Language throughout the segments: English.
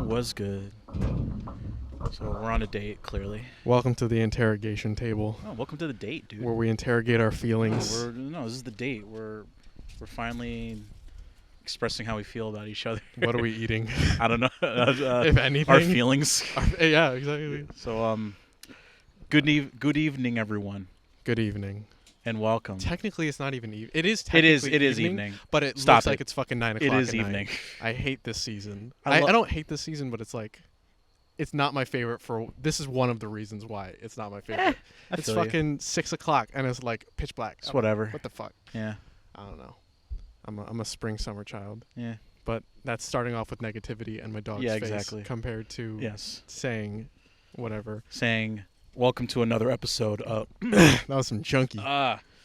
Was good. So we're on a date, clearly. Welcome to the interrogation table, Oh, welcome to the date, dude. where we interrogate our feelings. No, this is the date. We're finally expressing how we feel about each other. What are we eating? I don't know. If anything. Our feelings. Yeah, exactly. So, good evening, everyone, Good evening. and welcome. Technically, it's not even evening. It is technically It is evening. but it Stop looks it. like it's fucking 9 o'clock It is at night. evening. I hate this season. I I lo- don't hate this season, but it's like, it's not my favorite for, this is one of the reasons why it's not my favorite. I It's feel you. fucking 6 o'clock, and it's like pitch black. It's whatever. What the fuck? Yeah. I don't know. I'm a spring summer child. Yeah. But that's starting off with negativity and my dog's Yeah, face exactly. compared to Yes. saying whatever. Saying, welcome to another episode of. That was some junky.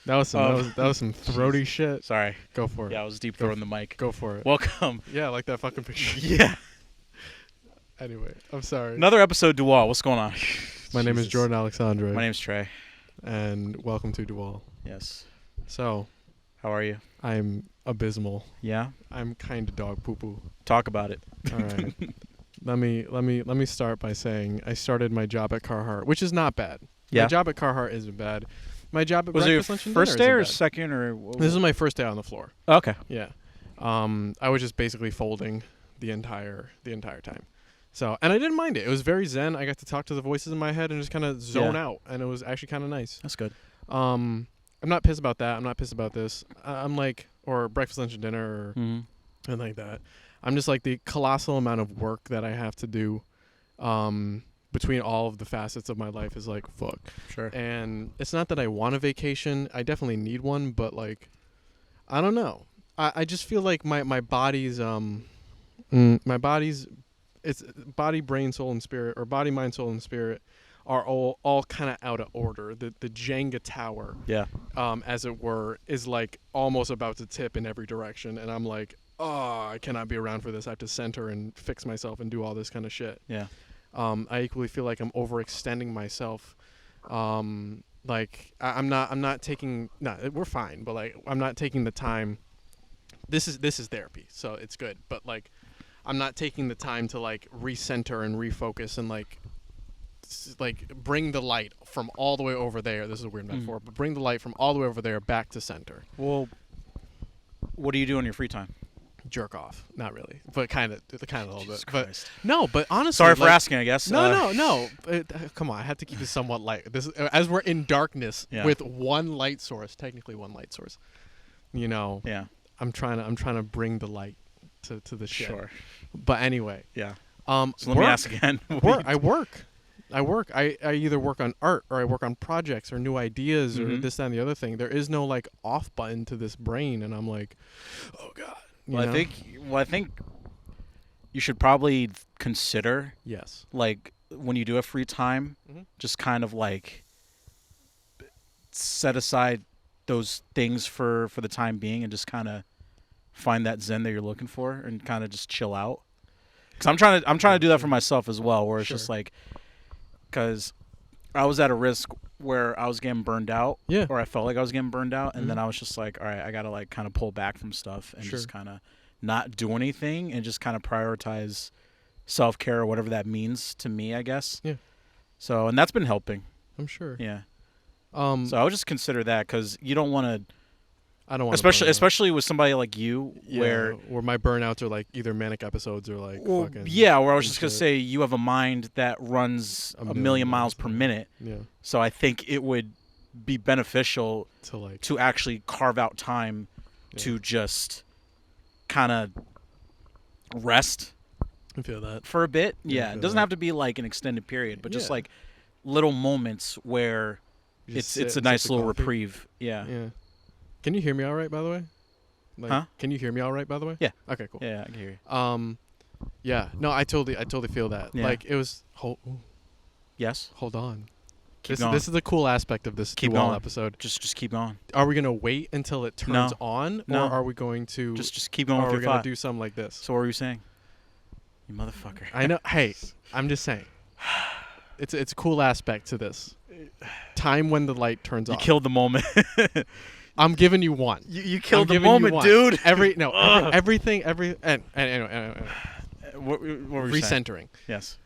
That was some throaty shit. Sorry. Go for it. Yeah, I was deep throwing the mic. Go for it. Welcome. Yeah, I like that fucking picture. Yeah. Anyway, I'm sorry. Another episode, Dueal. What's going on? My name is Jesus. Jordan Alexandre. My name's Trey. And welcome to Dueal. Yes. So, How are you? I'm abysmal. Yeah. I'm kind of dog poo poo. Talk about it. All right. Let me start by saying I started my job at Carhartt, which is not bad. Yeah. My job at Carhartt isn't bad. My job at Was it your Breakfast Lunch and first Dinner day or isn't bad. second or? This is my first day on the floor. Okay. Yeah. I was just basically folding the entire time. So, and I didn't mind it. It was very zen. I got to talk to the voices in my head and just kind of zone out, and it was actually kind of nice. That's good. I'm not pissed about that. I'm not pissed about this. I'm like, or breakfast, lunch, and dinner, or Mm-hmm. and like that. I'm just like the colossal amount of work that I have to do, between all of the facets of my life is like fuck. Sure. And it's not that I want a vacation. I definitely need one, but like, I don't know. I just feel like my body's it's body, brain, soul, and spirit, or body, mind, soul, and spirit are all kind of out of order. The Jenga tower, Yeah. as it were, is like almost about to tip in every direction, and I'm like, oh, I cannot be around for this. I have to center and fix myself and do all this kind of shit. Yeah. I equally feel like I'm overextending myself. Like I'm not taking. No, we're fine, but like I'm not taking the time. This is therapy, so it's good. But like, I'm not taking the time to like recenter and refocus and like bring the light from all the way over there. This is a weird metaphor, but bring the light from all the way over there back to center. Well, what do you do in your free time? Jerk off, not really, but kind of a little Jesus bit. But Christ. no, but honestly, Sorry for like, asking, I guess. No. Come on, I have to keep it somewhat light. This, as we're in darkness with one light source, technically one light source. You know, Yeah. I'm trying to bring the light to the shit. Sure. But anyway, Yeah. so So let me ask again. I work. I either work on art or I work on projects or new ideas or Mhm. this, that, and the other thing. There is no like off button to this brain, and I'm like, oh god. You Well, know? I think you should probably consider, Yes. like, when you do have free time, Mhm. just kind of like set aside those things for the time being and just kind of find that zen that you're looking for and kind of just chill out. Because I'm trying to do that for myself as well, where it's just Sure. like, because I was at a risk where I was getting burned out, Yeah. or I felt like I was getting burned out, and then Mhm. I was just like, all right, I gotta like kind of pull back from stuff and Sure. just kind of not do anything and just kind of prioritize self-care or whatever that means to me, I guess. Yeah. So, and that's been helping. I'm sure. Yeah. So So I would just consider that, because you don't want to, I don't want especially with somebody like you, where my burnouts are like either manic episodes or like fucking yeah, where I was and just gonna shit. say you have a mind that runs A a million million miles miles per minute. yeah, So I think it would be beneficial to like to actually carve out time Yeah. to just kind of rest I feel that. for a bit. Yeah, I Yeah, it feel doesn't that. have to be like an extended period, but just Yeah. like little moments where You just it's sit a and nice sip the little coffee. reprieve. Yeah. Yeah. Can you hear me all right, by the way? Like, Huh? Can you hear me all right, by the way? Yeah. Okay, cool. Yeah, I can hear you. Yeah. No, I totally feel that. Yeah. Like it was. Hold on. Yes. Keep going. This is the cool aspect of this Keep Dual going. episode. Just keep going. Are we gonna wait until it turns No. on, No. or are we going to? Just keep going or with are we your gonna thought. do something like this? So what were you saying? You motherfucker. I know. Hey, I'm just saying. It's a cool aspect to this. Time when the light turns You off. killed the moment. I'm giving you one. You I'm killed the giving you moment, one. dude. Everything. And anyway. what were you saying? Recentering. Yes.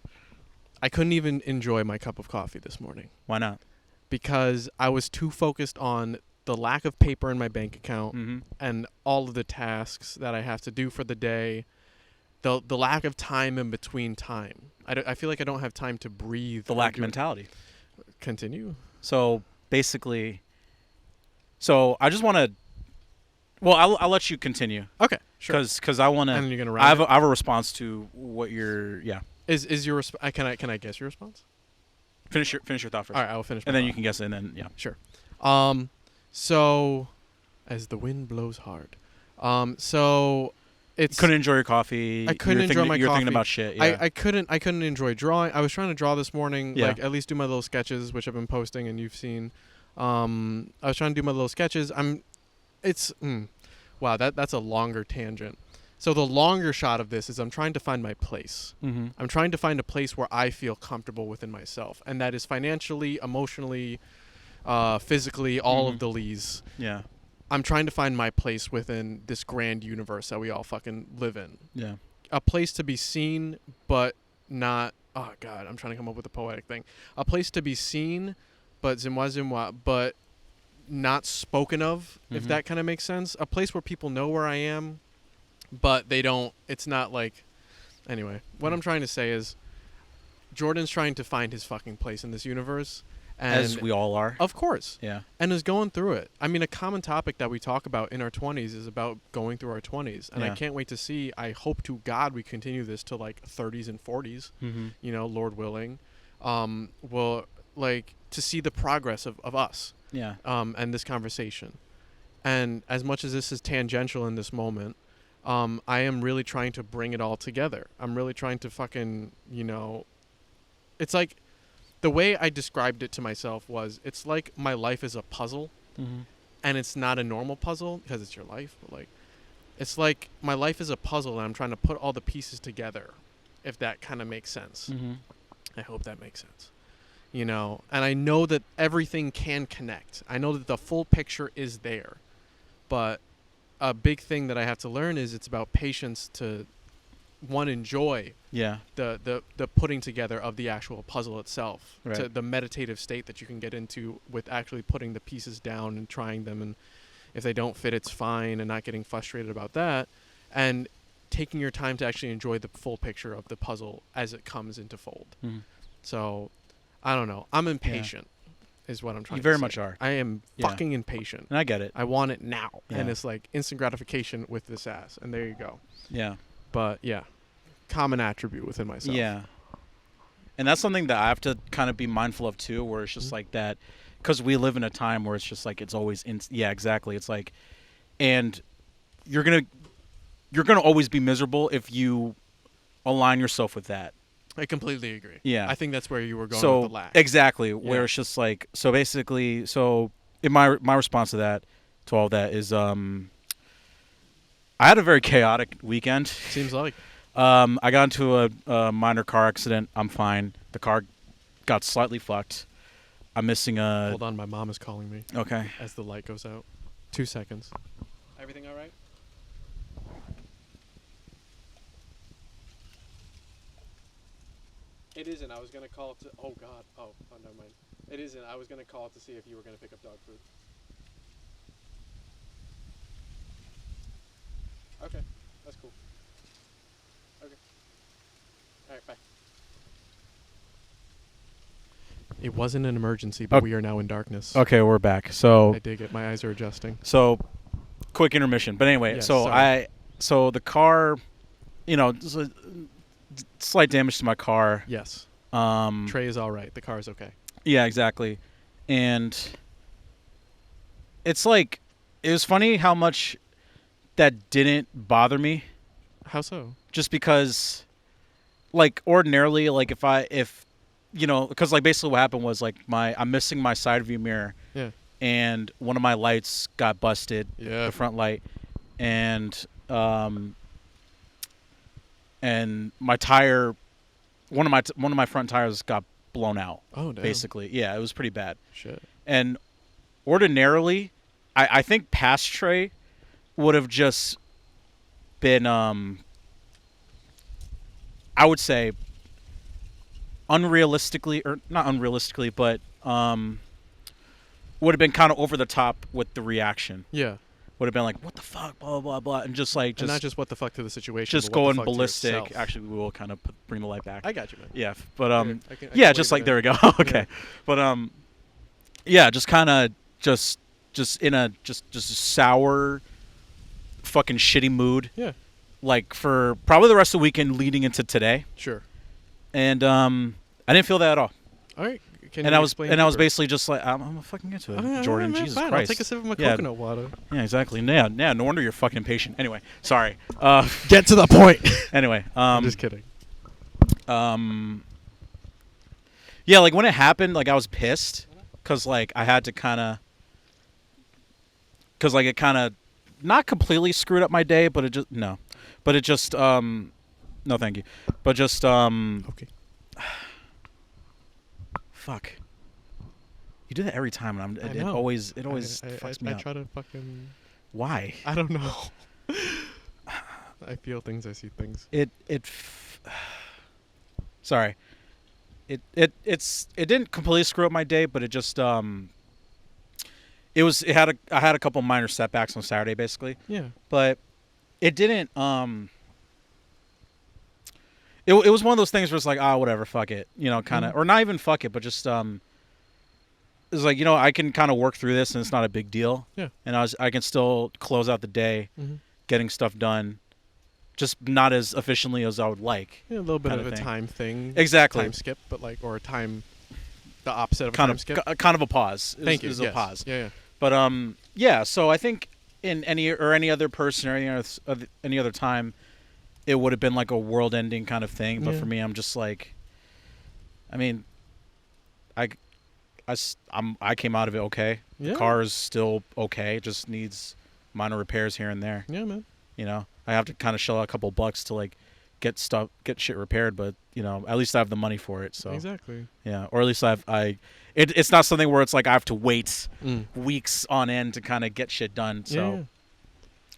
I couldn't even enjoy my cup of coffee this morning Why not? because I was too focused on the lack of paper in my bank account Mm-hmm. and all of the tasks that I have to do for the day. The lack of time in between time. I feel like I don't have time to breathe. The or lack do- mentality. Continue. So basically, I just want to. Well, I'll let you continue Okay, sure. because I want And to. you're gonna I wrap have it? I have a response to what you're. Yeah. Is your can I guess your response? Finish your thought first. All right, I will finish. And my then thought. you can guess it. And then yeah. Sure. So as the wind blows hard. So it's Couldn't enjoy your coffee. I couldn't enjoy my You're coffee. thinking about shit. Yeah. I couldn't enjoy drawing. I was trying to draw this morning, Yeah. like at least do my little sketches, which I've been posting and you've seen. I was trying to do my little sketches. Wow, that's a longer tangent. So the longer shot of this is I'm trying to find my place. Mm-hmm. I'm trying to find a place where I feel comfortable within myself, and that is financially, emotionally, physically, all of the lees. Yeah. I'm trying to find my place within this grand universe that we all fucking live in. Yeah. A place to be seen, but not. Oh God, I'm trying to come up with a poetic thing. A place to be seen, but zimwa, but not spoken of. If Mhm. that kind of makes sense. A place where people know where I am, but they don't. It's not like. Anyway, what I'm trying to say is, Jordan's trying to find his fucking place in this universe, and As we all are. of course. Yeah. And is going through it. I mean, a common topic that we talk about in our 20s is about going through our 20s. And I Yeah. can't wait to see. I hope to God we continue this to like 30s and 40s, Mm-hmm. Lord willing. Will like to see the progress of us Yeah. and this conversation. And as much as this is tangential in this moment, I am really trying to bring it all together. I'm really trying to fucking, it's like the way I described it to myself was it's like my life is a puzzle, Mm-hmm. and it's not a normal puzzle because it's your life, but like it's like my life is a puzzle and I'm trying to put all the pieces together, if that kind of makes sense. Mm-hmm. I hope that makes sense. And I know that everything can connect. I know that the full picture is there. But a big thing that I have to learn is it's about patience to enjoy Yeah. the putting together of the actual puzzle itself, Right. to the meditative state that you can get into with actually putting the pieces down and trying them, and if they don't fit it's fine, and not getting frustrated about that, and taking your time to actually enjoy the full picture of the puzzle as it comes into fold. Mm-hmm. So I don't know, I'm impatient is what I'm trying You to very say. much are. I am Yeah. fucking impatient. And I get it. I want it now. And Yeah. it's like instant gratification with this ass. And there you go. Yeah. But yeah, common attribute within myself. Yeah. And that's something that I have to kind of be mindful of too, where it's just Mhm. like that, because we live in a time where it's just like it's always yeah, exactly. It's like, and you're gonna always be miserable if you align yourself with that. I completely agree. Yeah. I think that's where you were going So with the lack. exactly, where Yeah. it's just like, so basically, in my response to that, to all that is, I had a very chaotic weekend. Seems like. I got into a minor car accident. I'm fine. The car got slightly fucked. I'm missing a. Hold on, my mom is calling me Okay. as the light goes out. 2 seconds. Everything all right? It isn't. I was going to call to... Oh, God. Oh, never mind. It isn't. I was going to call to see if you were going to pick up dog food. Okay. That's cool. Okay. All right, bye. It wasn't an emergency, but Okay. we are now in darkness. Okay, we're back. So I dig it. My eyes are adjusting. quick intermission. But anyway, Yes, so sorry. the car, there's a slight damage to my car. Yes. Um, Trey is all right. The car is okay. Yeah, exactly. And it's like, it was funny how much that didn't bother me, How so? just because, like, ordinarily, like, because like basically what happened was like I'm missing my side view mirror, Yeah. and one of my lights got busted, Yeah. the front light, and my tire, one of my front tires got blown out. Oh, damn. Basically, yeah, it was pretty bad. Shit. And ordinarily, I think past Trey would have just been I would say unrealistically, or not unrealistically, but would have been kind of over the top with the reaction. Yeah. Would have been like, what the fuck, blah, blah, blah, and just like, And not just what the fuck to the situation, just but what the going fuck to ballistic. yourself. Actually, we will kind of bring the light back. I got you, man. Yeah, but I can yeah, wave just it like in. there we go. Okay, but yeah, just kind of just in a just a sour, fucking shitty mood. Yeah. Like for probably the rest of the weekend leading into today, Sure. and I didn't feel that at all. All right. Can And you I was explain basically deeper? just like, I'm gonna fucking get to it, All right, Jordan. man, Jesus fine. Christ. I'll take a sip of my Yeah. coconut water. Yeah, exactly. Yeah, no wonder you're fucking impatient. Anyway, sorry. Get to the point. Anyway, I'm just kidding. yeah, like when it happened, like I was pissed because like I had to kind of, because like it kind of not completely screwed up my day, but it just no thank you, but just Okay. fuck. You do that every time, and I it know. always fucks me I up. try to fucking. Why? I don't know. I feel things. I see things. Sorry. It didn't completely screw up my day, but it just I had a couple minor setbacks on Saturday basically, Yeah. but it didn't it was one of those things where it's like, whatever, fuck it, kind of, or not even fuck it, but just it's like, I can kind of work through this and it's not a big deal. Yeah. And I can still close out the day getting stuff done, just not as efficiently as I would like. Yeah, a little bit kind of of a thing. time thing. Exactly. Time skip, but like, or a time, the opposite of a Kind time of skip. kind of a pause. Thank you. Is Yes. a pause. Yeah, yeah. But yeah. So I think in any other person or any other time, it would have been like a world-ending kind of thing. But Yeah. for me, I'm just like, I mean, I came out of it okay. Yeah. The car is still okay. It just needs minor repairs here and there. Yeah, man. I have to kind of shell out a couple bucks to like get shit repaired, but at least I have the money for it. So Exactly. yeah, or at least it's not something where it's like I have to wait Mm. weeks on end to kind of get shit done. So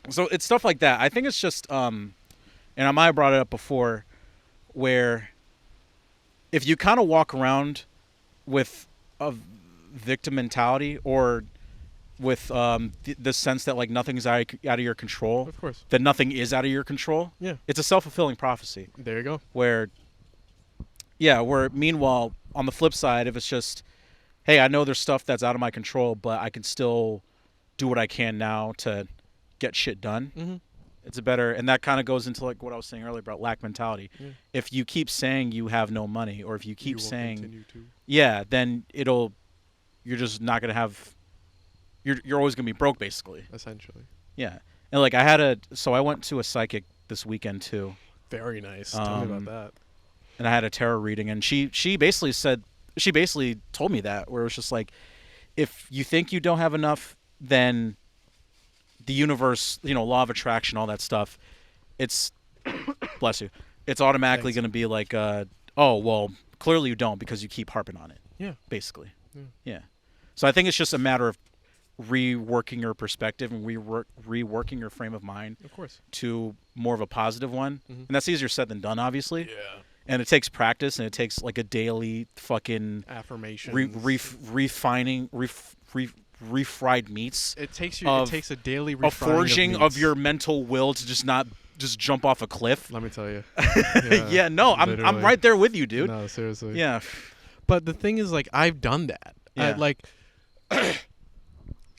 Yeah. so it's stuff like that. I think it's just and I might have brought it up before, where if you kind of walk around with a victim mentality, or with the sense that like nothing's out of your control, Of course. that nothing is out of your control, Yeah. it's a self-fulfilling prophecy. There you go. Where meanwhile, on the flip side, if it's just, hey, I know there's stuff that's out of my control, but I can still do what I can now to get shit done. Mm-hmm. It's a better, and that kind of goes into like what I was saying earlier about lack mentality. Yeah. If you keep saying you have no money, or if you keep will saying, continue to. yeah, then you're just not gonna have, you're always gonna be broke basically. Essentially. Yeah, and like so I went to a psychic this weekend too. Very nice. Tell me about that. And I had a tarot reading, and she basically told me that, where it was just like, if you think you don't have enough, then the universe, law of attraction, all that stuff, it's bless you, it's automatically Thanks. going to be like, oh well, clearly you don't because you keep harping on it. Yeah. Basically. Yeah. Yeah. So I think it's just a matter of reworking your perspective and reworking your frame of mind Of course. to more of a positive one, Mhm. and that's easier said than done, obviously. Yeah. And it takes practice, and it takes like a daily fucking Affirmation. refining, refried meats. It takes of- It takes a daily A refining forging of meats. your mental will to just not just jump off a cliff. Let me tell you. Yeah, no, I'm literally. right there with you, dude. No, seriously. Yeah, But the thing is, like, I've done that. Yeah. Like,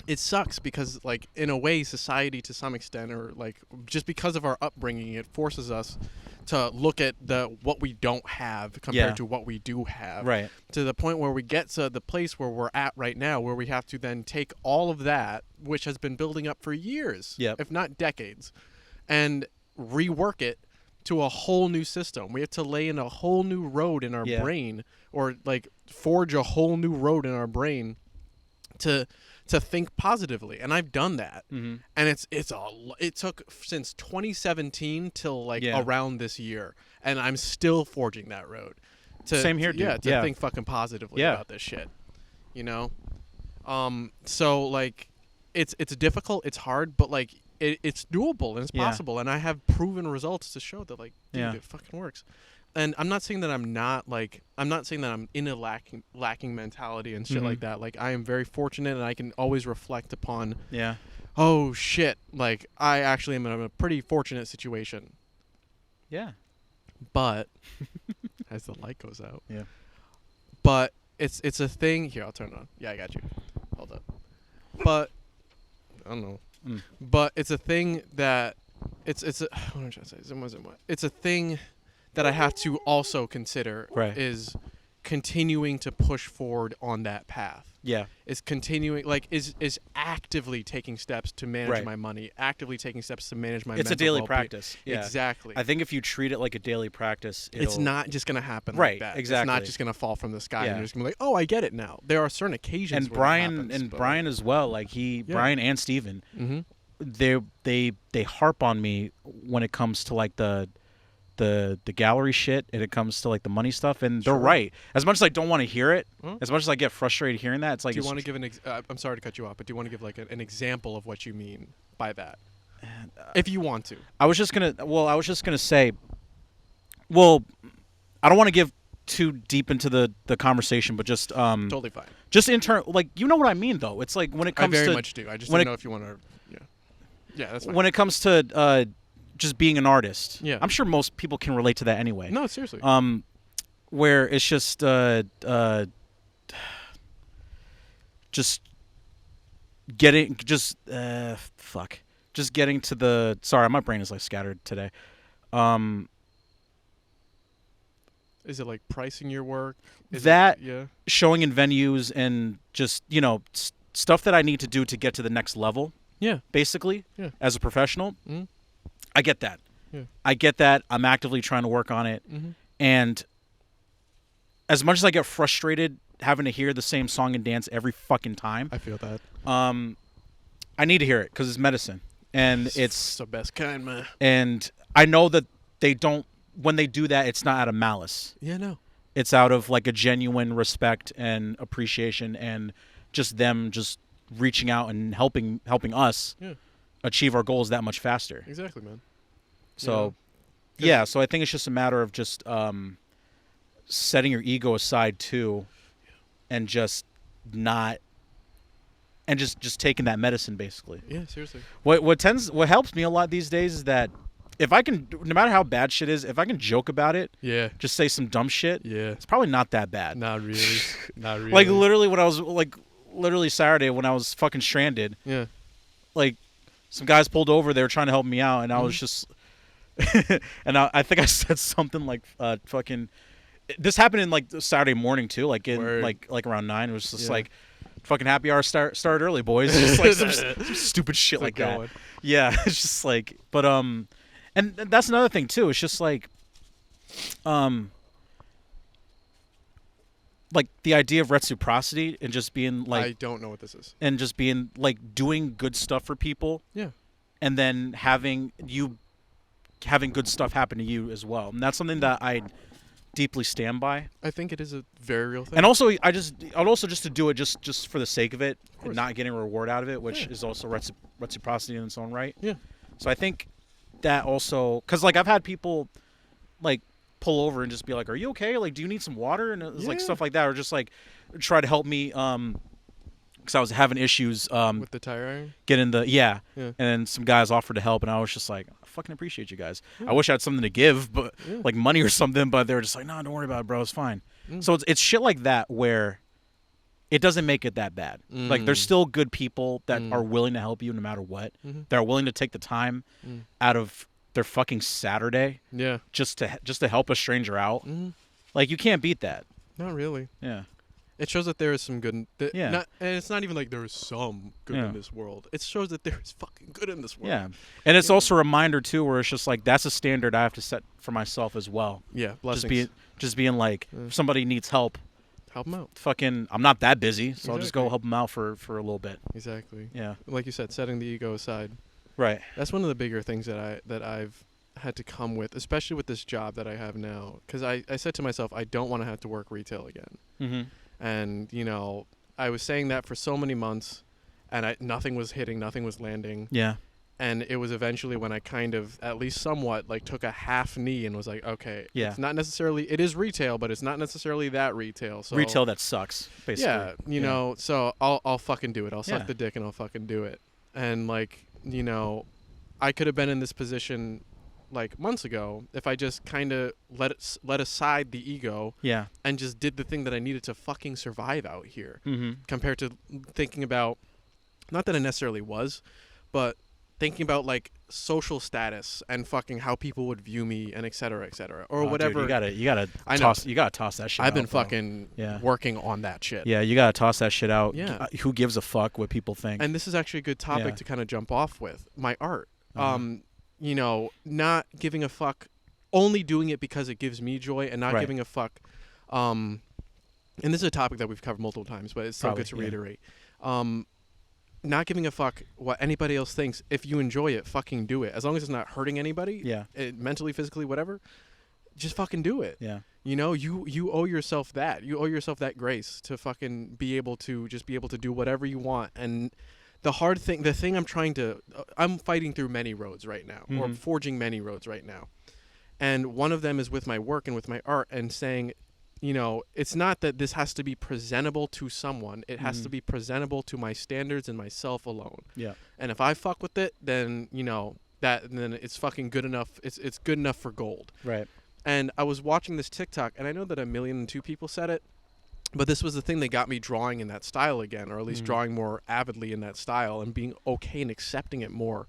it sucks because, like, in a way, society to some extent, or like, just because of our upbringing, it forces us to look at what we don't have compared Yeah. to what we do have. right. To the point where we get to the place where we're at right now, where we have to then take all of that, which has been building up for years, Yep. if not decades, and rework it to a whole new system. We have to lay in a whole new road in our Yeah. brain, or like forge a whole new road in our brain to think positively. And I've done that. Mm-hmm. And it took since 2017 till like Yeah. around this year, and I'm still forging that road. Same here, dude. Yeah, to Yeah. think fucking positively Yeah. about this shit. So like, it's difficult, it's hard, but like it's doable and it's Yeah. possible, and I have proven results to show that, like, dude, Yeah. it fucking works. and I'm not saying that I'm not like, I'm not saying that I'm in a lacking mentality and shit like that. Like, I am very fortunate, and I can always reflect upon, Yeah. oh shit, like I actually am in a pretty fortunate situation. Yeah. But as the light goes out, Yeah. but it's a thing. Here, I'll turn it on. Yeah, I got you. Hold up. But I don't know. But it's a thing that it's a what am I trying to say? It's a thing that I have to also consider, Right. is continuing to push forward on that path. Yeah. Is continuing, like, is actively taking steps to manage Right. my money, actively taking steps to manage my It's a mental daily well-being. practice. Yeah. Exactly. I think if you treat it like a daily practice, It's not just gonna happen Right, like that. exactly. It's not just gonna fall from the sky Yeah. and you're just gonna be like, oh, I get it now. There are certain occasions And where that Brian happens, and but, Brian as well. Like Brian and Steven, they harp on me when it comes to like the gallery shit, and it comes to like the money stuff, and they're Sure. right. As much as I don't want to hear it, as much as I get frustrated hearing that, it's like, do you want to give I'm sorry to cut you off, but do you want to give like an example of what you mean by that? If you want to. I was just gonna say, well, I don't want to give too deep into the conversation, but just Totally fine. just in turn, like, you know what I mean though. It's like when it I comes very to much do. I just when don't it- know if you want to. Yeah, that's fine. when it comes to just being an artist. Yeah. I'm sure most people can relate to that anyway. No, seriously. Where it's just just getting just getting to the, sorry, my brain is like scattered today. Is it like pricing your work? Yeah. Showing in venues and just, stuff that I need to do to get to the next level, Yeah. basically, Yeah. as a professional. Mhm. I get that. Yeah. I get that. I'm actively trying to work on it. Mhm. And as much as I get frustrated having to hear the same song and dance every fucking time, I feel that. I need to hear it because it's medicine. And it's the best kind, man. and I know that they don't, when they do that, it's not out of malice. Yeah, no. It's out of like a genuine respect and appreciation, and just them just reaching out and helping us achieve our goals that much faster. Exactly, man. So, Yeah. so I think it's just a matter of just setting your ego aside too, and just not, and just taking that medicine basically. Yeah, seriously. What helps me a lot these days is that if I can, no matter how bad shit is, if I can joke about it, Yeah. just say some dumb shit, Yeah. it's probably not that bad. Not really. Not really. Like literally when I was literally Saturday when I was fucking stranded, Yeah. like some guys pulled over, they were trying to help me out, and I was just and I think I said something like fucking, this happened in like Saturday morning too, like in Word. like around 9. It was just Yeah. like, fucking happy hour start early, boys. Just like some stupid shit It's like a good that. one. Yeah, it's just like, but and that's another thing too. It's just like like the idea of reciprocity and just being like, I don't know what this is. and just being like doing good stuff for people, Yeah. and then having good stuff happen to you as well. And that's something that I deeply stand by. I think it is a very real thing. And also, I'd also just to do it just for the sake of it, and course. not getting a reward out of it, which Yeah. is also reciprocity in its own right. Yeah. So I think that also, because like I've had people like pull over and just be like, "Are you okay? Like, do you need some water?" And it's like Yeah. stuff like that, or just like try to help me because I was having issues With the tire iron? getting the Yeah. and some guys offered to help, and I was just like, I fucking appreciate you guys. I wish I had something to give, but Yeah. like money or something, but they were just like, no, don't worry about it, bro, it's fine. So it's shit like that where it doesn't make it that bad. Like there's still good people that are willing to help you no matter what. That are willing to take the time out of their fucking Saturday Yeah. just to help a stranger out. Like you can't beat that. Not really. Yeah. It shows that there is some good. Yeah. And it's not even like there is some good Yeah. in this world. It shows that there is fucking good in this world. Yeah. And it's also a reminder too where it's just like that's a standard I have to set for myself as well. Yeah. Blessings. Just being like, if somebody needs help, Help them out. fucking, I'm not that busy, so I'll just go Exactly. help them out for a little bit. Exactly. Yeah. Like you said, setting the ego aside. Right. That's one of the bigger things that I've had to come with, especially with this job that I have now. Because I said to myself, I don't want to have to work retail again. Mm-hmm. And, I was saying that for so many months, and nothing was hitting, nothing was landing. Yeah. And it was eventually when I kind of, at least somewhat, like took a half knee and was like, okay, Yeah. it's not necessarily, it is retail, but it's not necessarily that retail. So Retail that sucks, basically. yeah, you know, so I'll fucking do it. I'll suck Yeah. the dick and I'll fucking do it. And like, you know, I could have been in this position like months ago if I just kind of let aside the ego Yeah. and just did the thing that I needed to fucking survive out here, Mm-hmm. compared to thinking about, not that I necessarily was, but thinking about like social status and fucking how people would view me and et cetera, or whatever. Dude, you gotta I know. toss that shit out. I've been bro. fucking Yeah. working on that shit. Yeah, you gotta toss that shit out. Yeah. Who gives a fuck what people think? And this is actually a good topic Yeah. to kind of jump off with. My art. Uh-huh. You know, not giving a fuck, only doing it because it gives me joy, and not Right. giving a fuck. And this is a topic that we've covered multiple times, but it's still Probably, good to yeah. reiterate. Not giving a fuck what anybody else thinks. If you enjoy it, fucking do it. As long as it's not hurting anybody, Yeah. Mentally, physically, whatever, just fucking do it. Yeah. You know, you owe yourself that. You owe yourself that grace to fucking be able to do whatever you want. And the thing I'm fighting through many roads right now, or Mhm. forging many roads right now. And one of them is with my work and with my art, and saying, you know, it's not that this has to be presentable to someone. It has to Mhm. be presentable to my standards and myself alone. Yeah. And if I fuck with it, then, you know, then it's fucking good enough. It's good enough for gold. Right. And I was watching this TikTok, and I know that 1,000,002 people said it, but this was the thing that got me drawing in that style again, or at least Mhm. drawing more avidly in that style and being okay and accepting it more.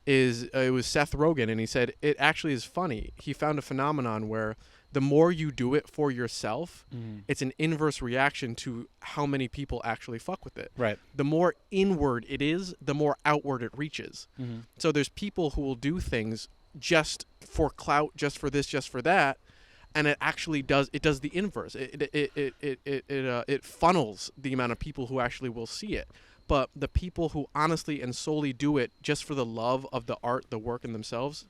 It was Seth Rogen, and he said it actually is funny. He found a phenomenon where the more you do it for yourself, Mhm. it's an inverse reaction to how many people actually fuck with it. Right. The more inward it is, the more outward it reaches. Mm-hmm. So there's people who will do things just for clout, just for this, just for that, and it actually does the inverse. It funnels the amount of people who actually will see it. But the people who honestly and solely do it just for the love of the art, the work, and themselves,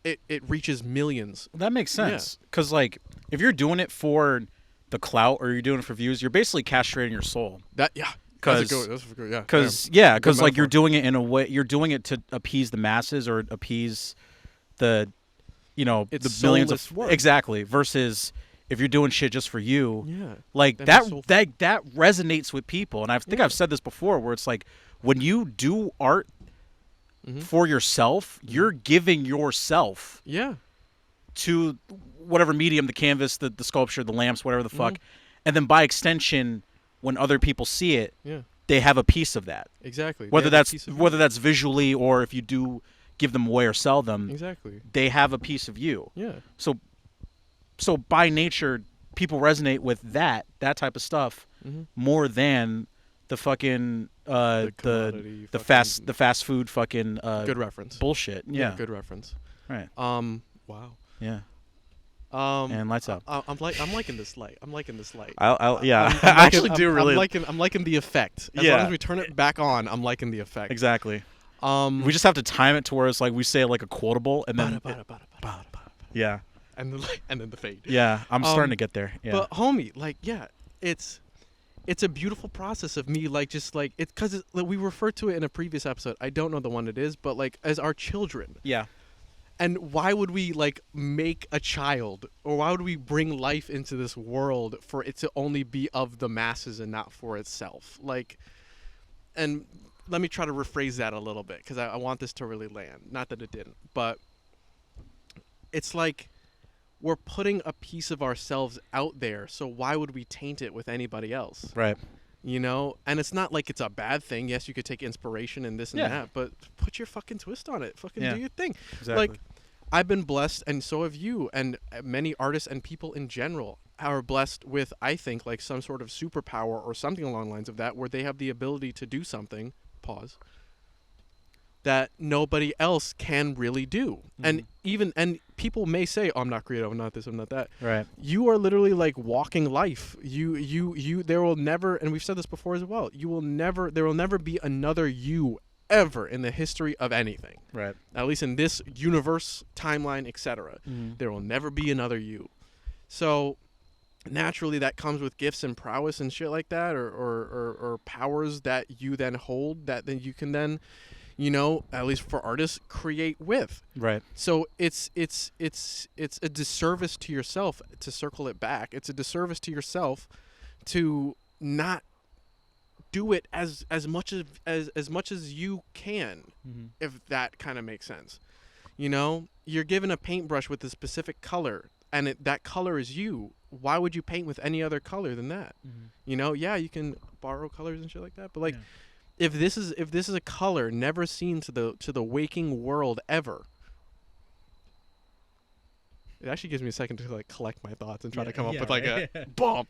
it reaches millions. That makes sense. Because, like, if you're doing it for the clout or you're doing it for views, you're basically castrating your soul. That's a good, yeah. Because, Good like, you're metaphor. doing it in a way, you're doing it to appease the masses or appease the, you know, It's the millions soulless of work. Exactly. Versus if you're doing shit just for you, Yeah. like That that makes soul- that resonates with people. And I think Yeah. I've said this before, where it's like when you do art Mhm. for yourself, you're giving yourself Yeah. to whatever medium, the canvas, the sculpture, the lamps, whatever the fuck. And then by extension, when other people see it, Yeah. they have a piece of that. Exactly. They Whether have a that's piece of whether you. that's visually or if you do give them away or sell them, Exactly. they have a piece of you. Yeah. So by nature, people resonate with that type of stuff Mhm. more than the fucking commodity the fucking- fast food fucking Good reference. bullshit. Yeah. Good reference. Right. Wow. Yeah. Um. And lights out. I'm liking this light. I'm liking this light. I'll yeah. I'm I liking- actually do I'm really liking the effect. As Yeah. long as we turn it back on, I'm liking the effect. exactly. We We just have to time it to where it's like we say like a quotable and then yeah. and then the fade. Yeah, I'm starting to get there. Yeah. But homie, like, yeah, it's a beautiful process of me, like, just like it, because like, we referred to it in a previous episode. I don't know the one it is, but like as our children. yeah. And why would we like make a child, or why would we bring life into this world for it to only be of the masses and not for itself? Like, and let me try to rephrase that a little bit because I want this to really land. Not that it didn't, but it's like we're putting a piece of ourselves out there. So why would we taint it with anybody else? Right. You know, and it's not like it's a bad thing. Yes, you could take inspiration in this and Yeah. that, but put your fucking twist on it. Fucking Yeah. do your thing. Exactly. Like, I've been blessed, and so have you, and many artists and people in general are blessed with, I think, like some sort of superpower or something along the lines of that, where they have the ability to do something, that nobody else can really do. And people may say, oh, I'm not creative, I'm not this, I'm not that. Right. You are literally like walking life. There will never, and we've said this before as well, there will never be another you ever in the history of anything. Right. At least in this universe, timeline, etc. Mhm. There will never be another you. So naturally that comes with gifts and prowess and shit like that, or powers that you then hold that then you can then, at least for artists, create with. Right. So it's a disservice to yourself, to circle it back. It's a disservice to yourself to not do it as much as you can, Mm-hmm. if that kind of makes sense. You're given a paintbrush with a specific color, and that color is you. Why would you paint with any other color than that? Mm-hmm. Yeah, you can borrow colors and shit like that, but like, Yeah. if this is a color never seen to the waking world ever. It actually gives me a second to like collect my thoughts and try to come up with like right. a bomb.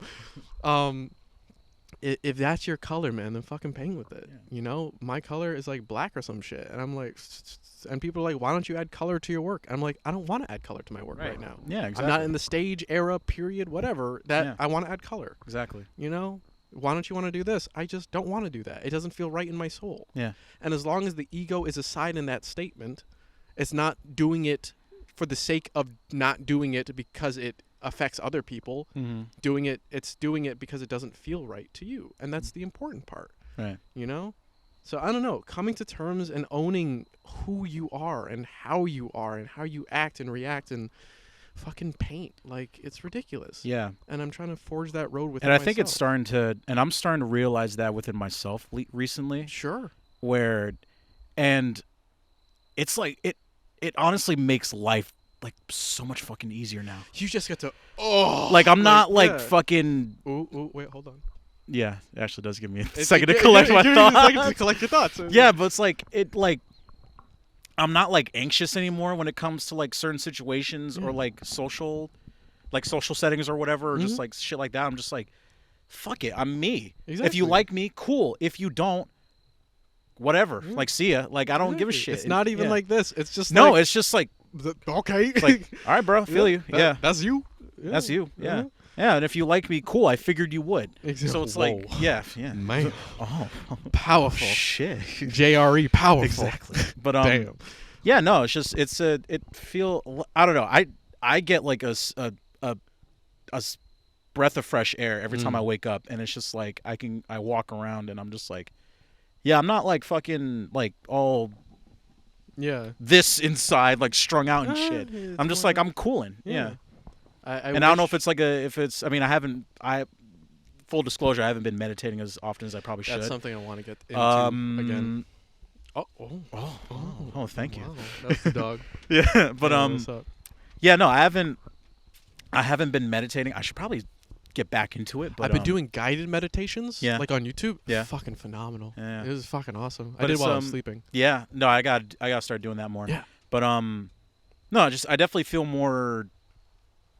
If that's your color, man, then fucking paint with it. Yeah. My color is like black or some shit, and I'm like, and people are like, why don't you add color to your work? And I'm like, I don't want to add color to my work right now. Yeah, exactly. I'm not in the stage, era, period, whatever that Yeah. I want to add color. Exactly. Why don't you want to do this? I just don't want to do that. It doesn't feel right in my soul. Yeah. And as long as the ego is aside in that statement, it's not doing it for the sake of not doing it because it affects other people. Mm-hmm. It's doing it because it doesn't feel right to you, and that's the important part. Right. So I don't know, coming to terms and owning who you are and how you act and react and fucking paint, like, it's ridiculous. Yeah. And I'm trying to forge that road with And I think it's starting to, and I'm starting to realize that within myself recently. Sure. And it's like it honestly makes life like so much fucking easier now. You just get to Like I'm not like yeah. fucking. Ooh, wait, hold on. Yeah, it actually does give me a It- second it- to collect it- my it gives you a second thoughts. to collect your thoughts. Yeah, but it's like I'm not like anxious anymore when it comes to like certain situations or like social settings or whatever, or just like shit like that. I'm just like, fuck it, I'm me. If Exactly. you like me, cool. If you don't, whatever. Like, see ya. Like, I don't give a shit. It's not even Yeah. like this. It's just no. like, it's just like, okay. it's like, all right, bro, I feel you. Yeah, That's you. that's you. Yeah. Yeah, and if you like me, cool. I figured you would. Exactly. So it's like, yeah. Man. Oh, Powerful. shit. JRE powerful. Exactly. But Damn. yeah, no, it's just I don't know. I get like a breath of fresh air every time I wake up, and it's just like I walk around and I'm just like, yeah, I'm not like fucking like all this inside like strung out and shit. I'm just like, I'm cooling. Yeah. I don't know if it's like full disclosure, I haven't been meditating as often as I probably should. That's something I want to get into again. Oh, thank you. Wow. That's the dog. Yeah, but What's up? yeah, no, I haven't been meditating. I should probably get back into it. But I've been doing guided meditations, Yeah. like on YouTube. Yeah. Fucking phenomenal. Yeah. It was fucking awesome. But I did it's, while I was sleeping. Yeah, no, I got to start doing that more. Yeah. But no, I definitely feel more,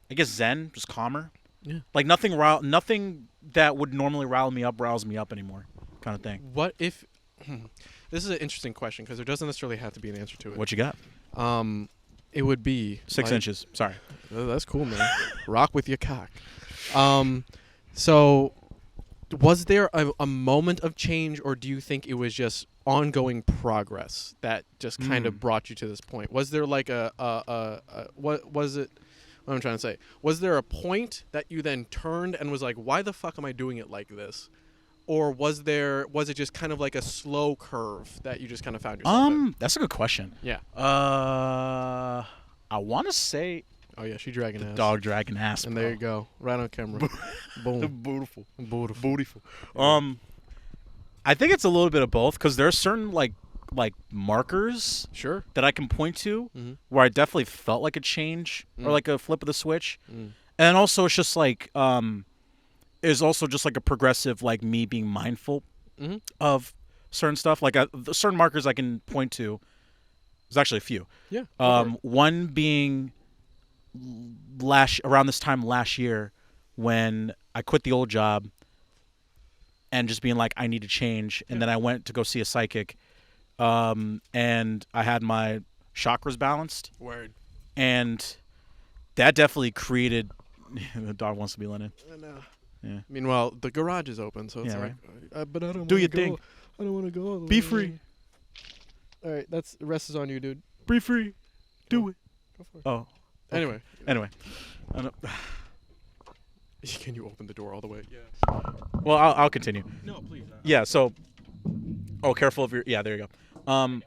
I guess, zen, just calmer. Yeah. Like nothing that would normally riles me up anymore, kind of thing. What if? This is an interesting question because there doesn't necessarily have to be an answer to it. What you got? It would be 6 inches. Sorry. Oh, that's cool, man. Rock with your cock. So, was there a moment of change, or do you think it was just ongoing progress that just kind of brought you to this point? Was there like what was it? What I'm trying to say, was there a point that you then turned and was like, why the fuck am I doing it like this? Or was it just kind of like a slow curve that you just kind of found yourself in? That's a good question. Yeah. I want to say Oh yeah, she dragging ass. dog dragging ass. And bro. there you go, right on camera. Boom. Beautiful. Beautiful. I think it's a little bit of both because there are certain like markers Sure. that I can point to Mm-hmm. where I definitely felt like a change or like a flip of the switch, Mm. and also it's just like is also just like a progressive like me being mindful Mm-hmm. of certain stuff. Like the certain markers I can point to. There's actually a few. Yeah. One being around this time last year when I quit the old job and just being like, I need to change. And then I went to go see a psychic, and I had my chakras balanced. Word. And that definitely created the dog wants to be let in. Yeah. Meanwhile, the garage is open, so it's Yeah, like, but I don't Do wanna your go. thing. I don't want to go. All the Be way. free. All right, the rest is on you, dude. Be free. Do it. Go for it. Oh. Anyway. Anyway. I don't, Can you open the door all the way? Yeah. Well, I'll continue. No, please. Yeah. So, oh, careful of your. Yeah, there you go.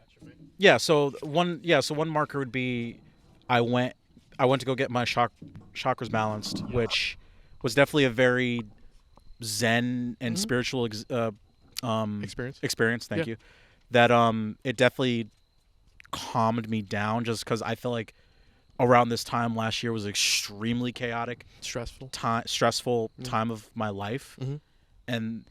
Yeah. So one marker would be, I went to go get my chakras balanced, which was definitely a very zen and spiritual Experience. Thank Yeah. you. That it definitely calmed me down, just because I feel like around this time last year was extremely chaotic, Stressful. stressful time of my life, Mm-hmm. and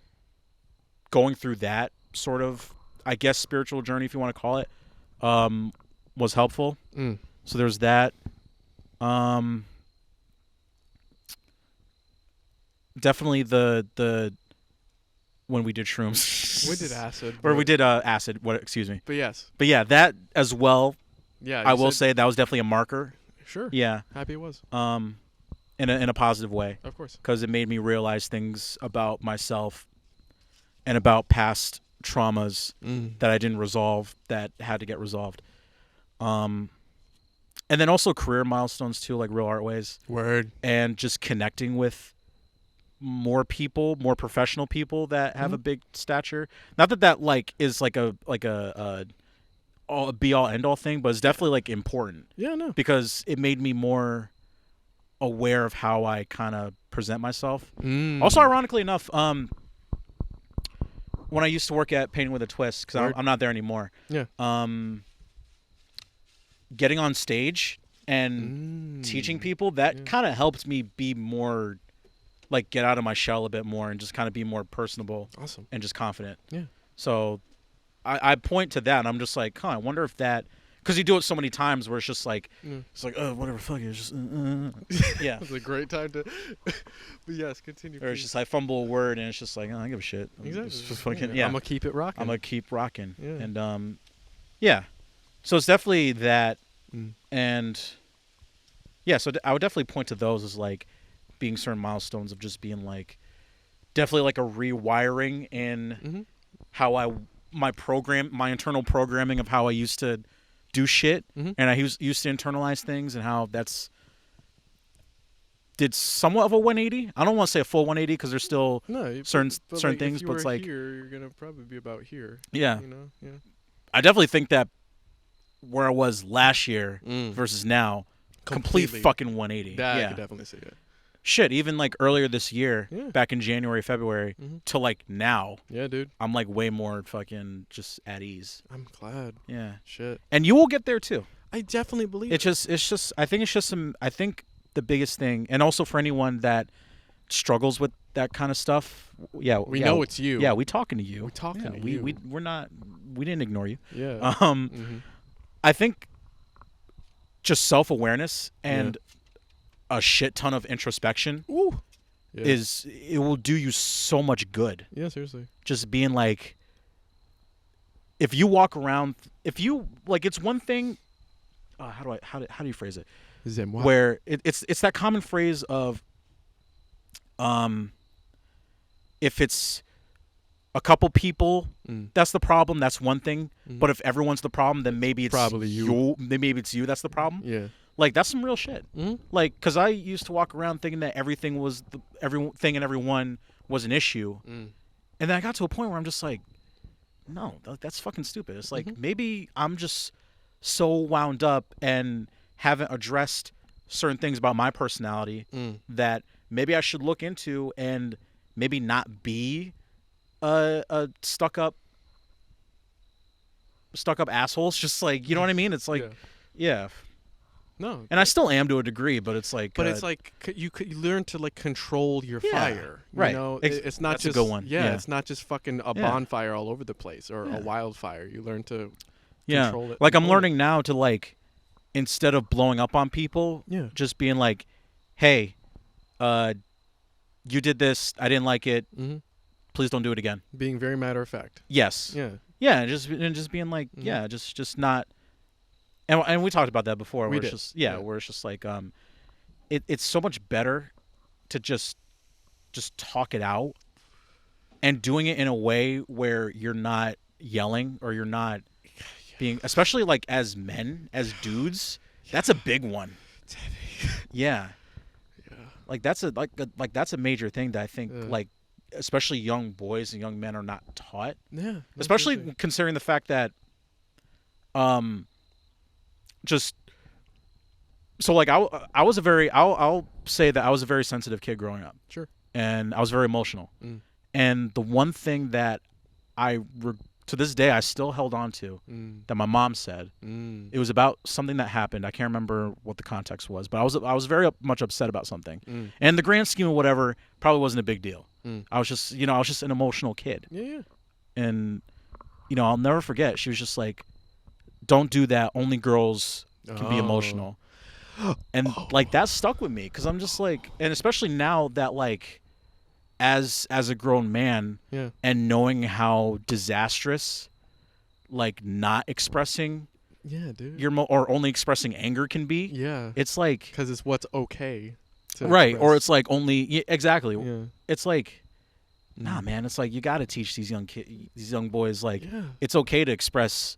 going through that sort of, I guess, spiritual journey, if you want to call it, was helpful. Mm. So there's that. Definitely the when we did shrooms. We did acid. Or we did acid. What? Excuse me. But yes. But yeah, that as well. Yeah. I you will said- say that was definitely a marker. Sure. Yeah. Happy it was. In a positive way, Of course. because it made me realize things about myself and about past traumas that I didn't resolve that had to get resolved. And then also career milestones too, like Real Art Ways, Word. and just connecting with more people, more professional people that have a big stature. Not that like is like a all be all end all thing, but it's definitely like important, Yeah. No. because it made me more aware of how I kind of present myself. Mm. Also, ironically enough, when I used to work at Painting with a Twist, because Word. I'm not there anymore, Yeah. getting on stage and teaching people, that kind of helped me be more, like, get out of my shell a bit more and just kind of be more personable Awesome. and just confident. Yeah. So I point to that, and I'm just like, I wonder if that, because you do it so many times where it's just like, it's like, oh, whatever, fuck it, it's just, yeah. It's a great time to. But yes, continue. Or it's please. just I fumble a word and it's just like, oh, I don't give a shit. Exactly. Just fucking, yeah. I'm gonna keep it rocking. I'm gonna keep rocking. Yeah. And yeah. So it's definitely that, Mm. and yeah. So I would definitely point to those as like being certain milestones of just being like, definitely like a rewiring in how my internal programming of how I used to do shit, and I used to internalize things, and how that's did somewhat of a 180. I don't want to say a full 180, because there's still certain like, things, if you but it's were like, here, you're gonna probably be about here. yeah. You know. Yeah. I definitely think that where I was last year versus now, complete Completely. fucking 180. That I yeah. could definitely see it. Shit, even like earlier this year, Yeah. back in January, February, to like now, Yeah, dude. I'm like way more fucking just at ease. I'm glad. Yeah. Shit. And you will get there too. I definitely believe It's just, I think it's just I think the biggest thing, and also for anyone that struggles with that kind of stuff, We know it's you. Yeah, we talking to you. We're talking to we, you. we didn't ignore you. Yeah. I think just self-awareness and a shit ton of introspection Ooh. Yeah. it will do you so much good. Yeah, seriously. Just being like, if you walk around, if you like, it's one thing. How do you phrase it? Zen-moi. Where it's that common phrase of, if it's a couple people, that's the problem. That's one thing. But if everyone's the problem, then maybe it's probably you. Then maybe it's you. That's the problem. Yeah. Like, that's some real shit. Like, because I used to walk around thinking that everything and everyone was an issue, and then I got to a point where I'm just like, no, that's fucking stupid. It's like, maybe I'm just so wound up and haven't addressed certain things about my personality that maybe I should look into, and maybe not be a stuck up asshole. It's just like, you know what I mean? It's like, yeah. No. And I still am to a degree, but it's like, But it's like you learn to like control your fire. You right. know, it's not That's just a good one. Yeah, Yeah. it's not just fucking a bonfire all over the place or a wildfire. You learn to control it. Like, I'm control learning now to, like, instead of blowing up on people, just being like, hey, you did this, I didn't like it. Please don't do it again. Being very matter of fact. Yes. Yeah. Yeah, and just being like, just not. And we talked about that before. We where did. It's just, where it's just like, it's so much better to just talk it out, and doing it in a way where you're not yelling, or you're not being, especially like as men, as dudes, that's a big one. Yeah. Like that's a major thing that I think Yeah. like especially young boys and young men are not taught. Yeah. That's Especially interesting. considering the fact that um just so like I was a very I'll say that I was a very sensitive kid growing up, Sure. and I was very emotional. Mm. And the one thing that to this day I still held on to Mm. that my mom said, Mm. it was about something that happened. I can't remember what the context was, but I was very much upset about something. Mm. And the grand scheme of whatever probably wasn't a big deal. Mm. I was just, I was just an emotional kid. Yeah. Yeah. And I'll never forget. She was just like, "Don't do that. Only girls can be Oh. emotional." And like that stuck with me cuz I'm just like, and especially now that like as a grown man Yeah. and knowing how disastrous like not expressing Yeah, dude. your or only expressing anger can be. Yeah. It's like Because it's what's okay. To right, or express. it's like only exactly. Yeah. It's like Mm. nah, man. It's like you got to teach these young boys like Yeah. it's okay to express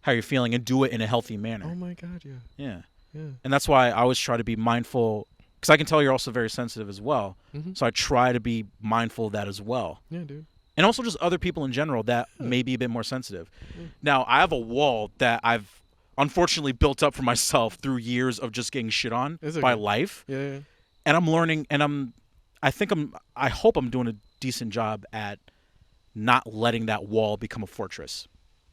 how you're feeling and do it in a healthy manner. Oh my God. Yeah. Yeah, Yeah. and that's why I always try to be mindful because I can tell you're also very sensitive as well. Mm-hmm. So I try to be mindful of that as well. Yeah, dude. And also just other people in general that Yeah. may be a bit more sensitive. Yeah. Now, I have a wall that I've unfortunately built up for myself through years of just getting shit on It's by okay. life. Yeah. Yeah. And I'm learning and I hope I'm doing a decent job at not letting that wall become a fortress.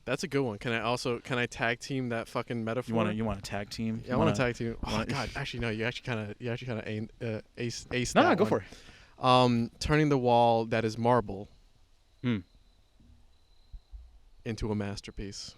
That's a good one. Can I tag team that fucking metaphor? You want to tag team? Yeah, I want to tag team. Oh wanna- God, actually no. You actually kind of ace. No, that go one. for it. Turning the wall that is marble Hmm. into a masterpiece.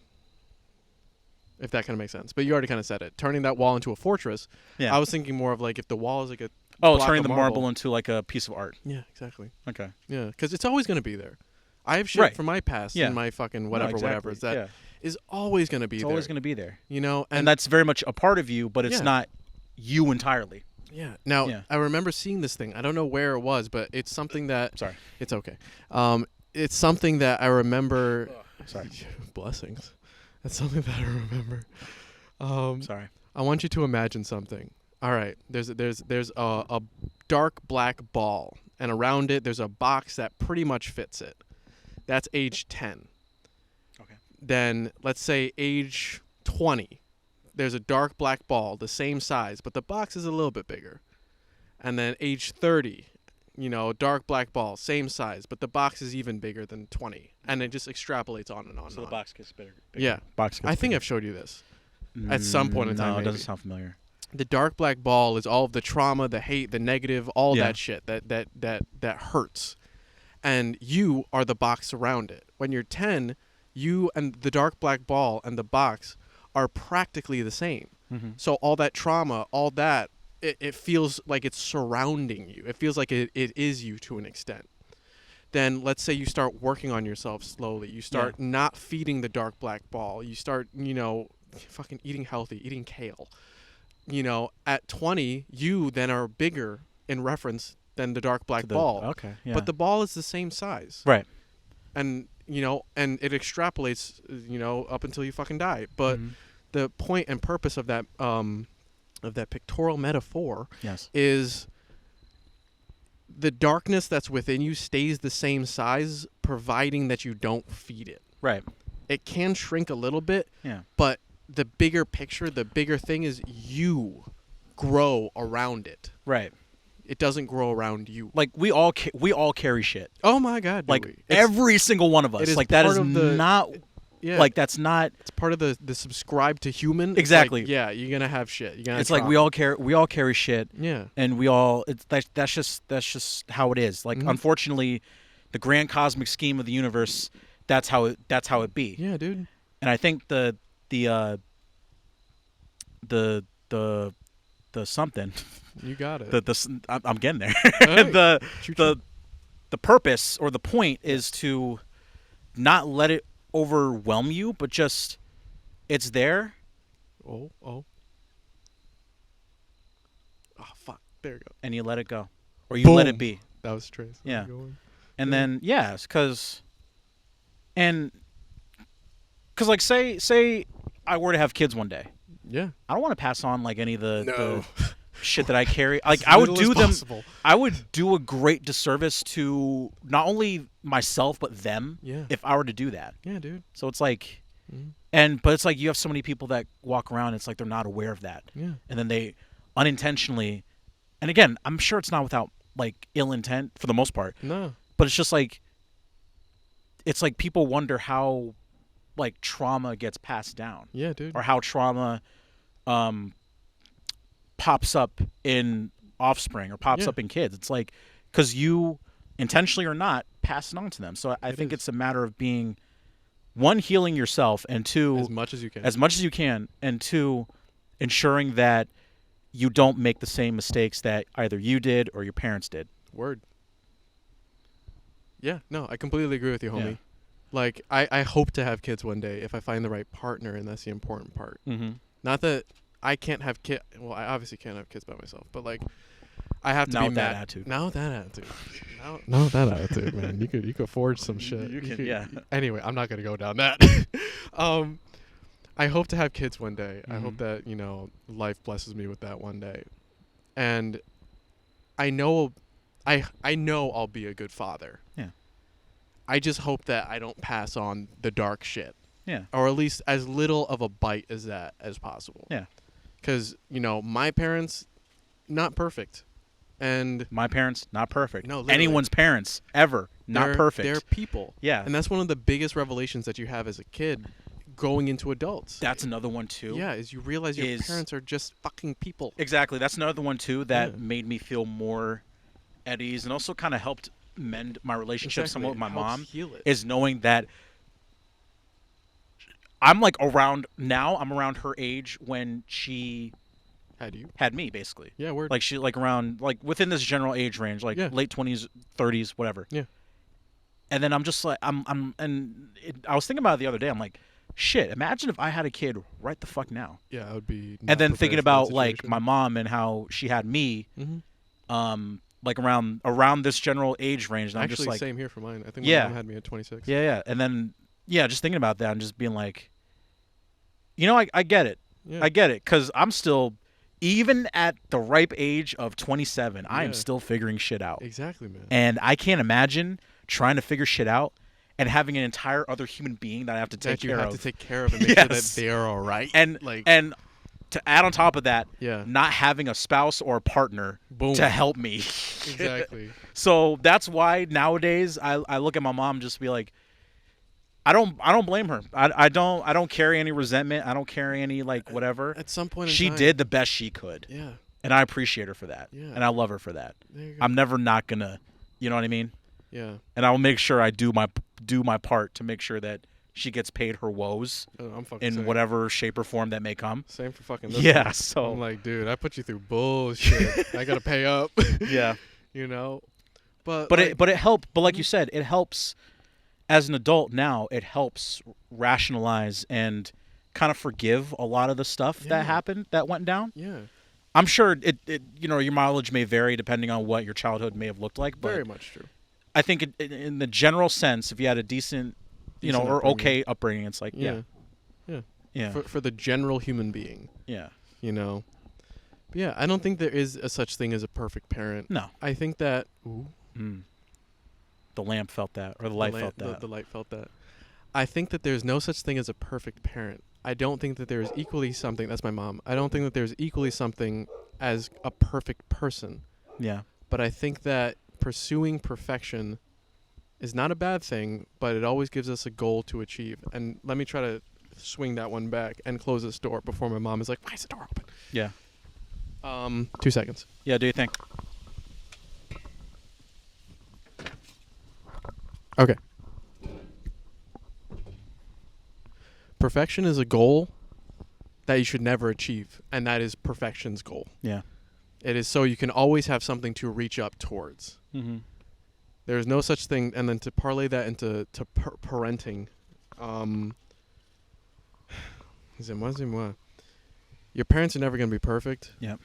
If that kind of makes sense. But you already kind of said it. Turning that wall into a fortress. Yeah. I was thinking more of like if the wall is like a Oh, block turning of the marble into like a piece of art. Yeah, exactly. Okay. Yeah, because it's always going to be there. I have shit Right. from my past Yeah. and my fucking No, whatever exactly. is that Yeah. is always going to be It's there. always going to be there. You know, And that's very much a part of you, but it's Yeah. not you entirely. yeah. Now Yeah. I remember seeing this thing. I don't know where it was, but it's something that Sorry. it's okay. It's something that I remember. Sorry. Blessings. That's something that I remember. Sorry. I want you to imagine something. All right, there's a dark black ball, and around it there's a box that pretty much fits it. That's age 10. Okay. Then let's say age 20, there's a dark black ball, the same size, but the box is a little bit bigger. And then age 30, dark black ball, same size, but the box is even bigger than 20, and it just extrapolates on and on. So and the on. box gets bigger. Yeah. Box gets I think bigger. I've showed you this. at some point in time, No, it maybe. doesn't sound familiar. The dark black ball is all of the trauma, the hate, the negative, all Yeah. that shit that hurts. And you are the box around it. When you're 10, you and the dark black ball and the box are practically the same. Mm-hmm. So all that trauma, all that, it feels like it's surrounding you. It feels like it is you to an extent. Then let's say you start working on yourself slowly. You start not feeding the dark black ball. You start, fucking eating healthy, eating kale. At 20, you then are bigger in reference than the dark black ball. Okay. Yeah. But the ball is the same size. right. And, and it extrapolates, up until you fucking die. But Mhm. the point and purpose of that pictorial metaphor Yes. is the darkness that's within you stays the same size, providing that you don't feed it. Right. It can shrink a little bit, Yeah. but the bigger picture, the bigger thing is you grow around it. Right. It doesn't grow around you. Like we all carry shit. Oh my God! do Like we? It's- every single one of us. it is Like that part is of the- not. yeah, Like that's not. it's part of the subscribe to human. It's Exactly. like, yeah, you're gonna have shit. You're gonna. It's like we all carry shit, Yeah. and we all. It's that's just how it is. Like Mhm. unfortunately, the grand cosmic scheme of the universe. That's how it be. Yeah, dude. And I think the something You got it. I'm getting there. Alright. the purpose or the point is to not let it overwhelm you, but just it's there. Oh. Oh, fuck. There you go. And you let it go, or you let it Boom. be. That was Trace. Yeah. Going. And Yeah. then because like say I were to have kids one day, Yeah. I don't want to pass on like any of the shit that I carry. As Like I would little as do them. possible. I would do a great disservice to not only myself but them Yeah. if I were to do that. Yeah, dude. So it's like, Mhm. but it's like you have so many people that walk around. It's like they're not aware of that, Yeah. and then they unintentionally. And again, I'm sure it's not without like ill intent for the most part, No. but it's just like it's like people wonder how like trauma gets passed down Yeah, dude. or how trauma um pops up in offspring or pops Yeah. up in kids. It's like because you intentionally or not pass it on to them. So I It think is. it's a matter of being one, healing yourself, and two, As much as you can. as much as you can, and two, ensuring that you don't make the same mistakes that either you did or your parents did. Word. Yeah, no, I completely agree with you, homie. Yeah. Like, I hope to have kids one day if I find the right partner, and that's the important part. Mm-hmm. Not that I can't have kids. Well, I obviously can't have kids by myself, but like, I have to Now be with that mad. attitude. Now with that attitude. Now with that attitude, man. You could forge some shit. You can, could- yeah. Anyway, I'm not gonna go down that. I hope to have kids one day. I hope Mhm. that life blesses me with that one day, and I know, I know I'll be a good father. Yeah. I just hope that I don't pass on the dark shit, Yeah. or at least as little of a bite as that as possible. Yeah. Because my parents, not perfect, and My parents, not perfect. No, literally. Anyone's parents, ever, not they're- perfect. They're people. Yeah. And that's one of the biggest revelations that you have as a kid, going into adults. That's another one, too. Yeah, is you realize your is- parents are just fucking people. Exactly. That's another one, too, that Yeah. made me feel more at ease and also kind of helped mend my relationship somewhat with my It helps mom. heal it. Is knowing that I'm like around her age when she How do you? had me, basically. Yeah, word. Like she like around like within this general age range, like Yeah. late 20s, 30s, whatever. Yeah. And then I'm just like I was thinking about it the other day. I'm like, shit, imagine if I had a kid right the fuck now. Yeah, I would be. And then thinking about like my mom and how she had me Mm-hmm. like around this general age range, and I'm Actually, just like, same here for mine. I think my Yeah. mom had me at 26. yeah. And then just thinking about that and just being like, I get it. Yeah. I get it, because I'm still, even at the ripe age of 27, I am Yeah. still figuring shit out. Exactly, man. And I can't imagine trying to figure shit out and having an entire other human being that I have to take that you care have of. to take care of and make sure that Yes. they're all right. and like, and to add on top of that, yeah, not having a spouse or a partner boom. to help me. Exactly. So that's why nowadays I look at my mom and just be like, I don't blame her. I don't carry any resentment. I don't carry any like whatever. At some point in She time, did the best she could, Yeah. and I appreciate her for that. Yeah. And I love her for that. There you go. I'm never not gonna, you know what I mean? Yeah. And I'll make sure I do my part to make sure that she gets paid her woes I'm fucking in same. whatever shape or form that may come. Same for fucking this Yeah. one. So I'm like, dude, I put you through bullshit. I gotta pay up. yeah. But But like, it helped. But like Mhm. you said, it helps as an adult now. It helps rationalize and kind of forgive a lot of the stuff Yeah. that happened, that went down. yeah, I'm sure it your mileage may vary depending on what your childhood may have looked like. But very much true. I think in the general sense, if you had a decent, Decent or upbringing. okay upbringing, it's like Yeah. yeah. For the general human being, Yeah. But yeah, I don't think there is a such thing as a perfect parent. No. I think that The lamp felt that, or the light la- felt that. The light felt that. I think that there's no such thing as a perfect parent. I don't think that there's equally something. That's my mom. I don't think that there's equally something as a perfect person. Yeah. But I think that pursuing perfection is not a bad thing, but it always gives us a goal to achieve. And let me try to swing that one back and close this door before my mom is like, why is the door open? Yeah. 2 seconds. Yeah. Do you think? Okay. Perfection is a goal that you should never achieve, and that is perfection's goal. Yeah. It is so you can always have something to reach up towards. Mm-hmm. There is no such thing, and then to parlay that into parenting, dis-moi. Your parents are never going to be perfect. Yep.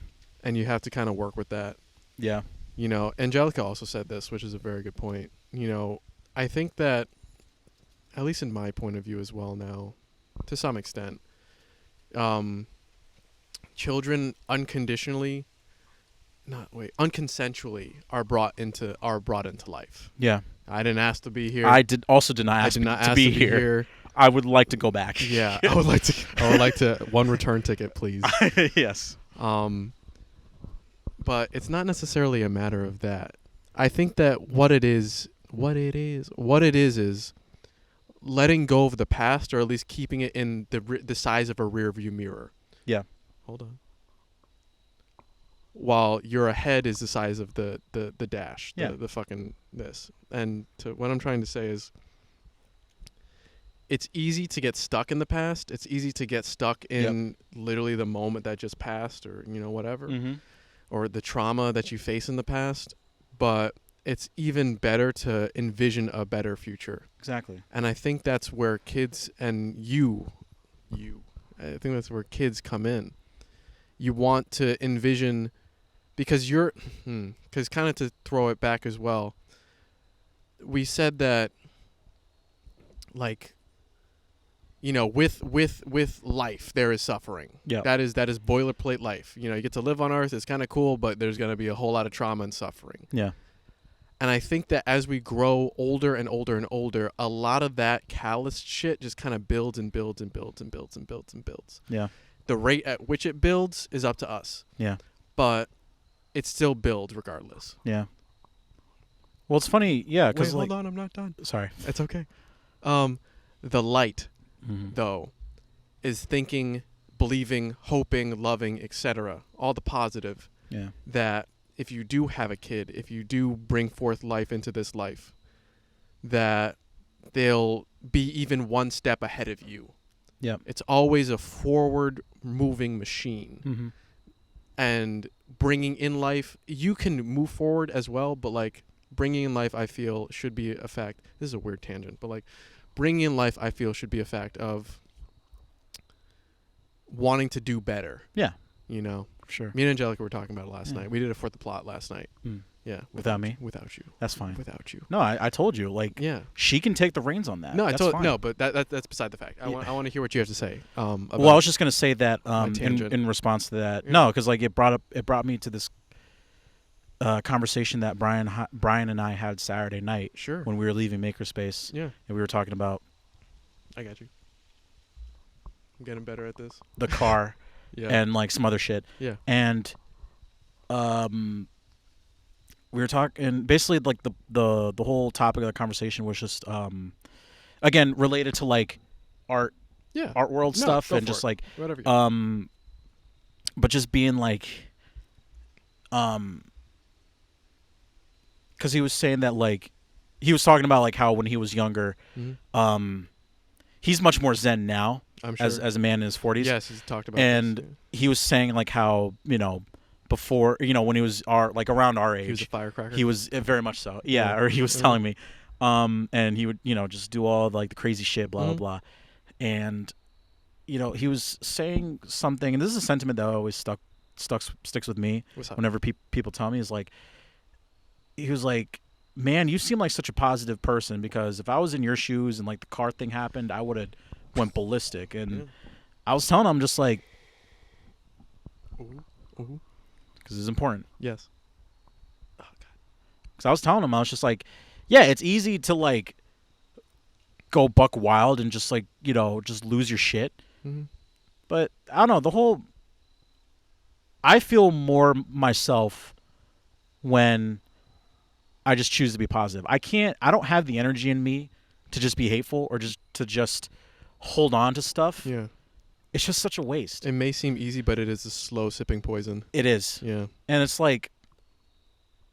And you have to kind of work with that. Yeah. Angelica also said this, which is a very good point. I think that, at least in my point of view as well now, to some extent, children unconditionally not wait, unconsensually are brought into life. Yeah. I didn't ask to be here. I did not I ask did not to ask be to be here. here. I would like to go back. Yeah, I would like to. One return ticket, please. Yes. But it's not necessarily a matter of that. I think that what it is letting go of the past, or at least keeping it in the size of a rear view mirror. Yeah. Hold on. While your head is the size of the dash, the fucking this. And what I'm trying to say is, it's easy to get stuck in the past. It's easy to get stuck in literally the moment that just passed, or whatever, or the trauma that you face in the past. But it's even better to envision a better future. Exactly. And I think that's where kids and I think that's where kids come in. You want to envision, because kind of to throw it back as well, we said that, like, with life there is suffering. Yeah. That is boilerplate life. You get to live on Earth. It's kind of cool, but there's going to be a whole lot of trauma and suffering. Yeah. And I think that as we grow older and older and older, a lot of that calloused shit just kind of builds and builds and builds and builds and builds and builds. Yeah. The rate at which it builds is up to us. Yeah. But it still builds regardless. Yeah. Well, it's funny, yeah, because hold on, I'm not done. Sorry. It's okay. The light, Mm-hmm. though, is thinking, believing, hoping, loving, etc. All the positive. Yeah. That if you do have a kid, if you do bring forth life into this life, that they'll be even one step ahead of you. Yeah. It's always a forward-moving machine. Mm-hmm. And bringing in life, you can move forward as well, but, like, bringing in life, I feel, should be a fact. This is a weird tangent, but, like, bringing in life, I feel, should be a fact of wanting to do better. Yeah. Sure. Me and Angelica were talking about it last night. We did it for the plot last night. Mm. Yeah. Without me? Without you. That's fine. Without you. No, I told you. Like, yeah. She can take the reins on that. No, fine. but that's beside the fact. I want to hear what you have to say. Well, I was just gonna say that in response to that. Yeah. No, because like it brought me to this conversation that Brian and I had Saturday night. Sure. When we were leaving Makerspace. Yeah. And we were talking about. I got you. I'm getting better at this. The car. Yeah. And like some other shit. Yeah. And we were talking basically like the whole topic of the conversation was just again related to like art world stuff and just like whatever but just being like because he was saying that like he was talking about like how when he was younger he's much more zen now. I'm sure. As a man in his 40s. Yes, he's talked about and this, he was saying like how before when he was around our age, he was a firecracker. He was very much so. Yeah, or he was telling me, and he would just do all like the crazy shit, blah blah blah, and he was saying something, and this is a sentiment that always sticks with me whenever people tell me is like, he was like, man, you seem like such a positive person, because if I was in your shoes and like the car thing happened, I would have went ballistic. And I was telling him just like, because it's important. Yes. Oh God. Because I was telling him, I was just like, yeah, it's easy to like go buck wild and just like just lose your shit. But I don't know, I feel more myself when I just choose to be positive. I don't have the energy in me to just be hateful or just hold on to stuff. Yeah. It's just such a waste. It may seem easy, but it is a slow sipping poison. It is. Yeah. And it's like,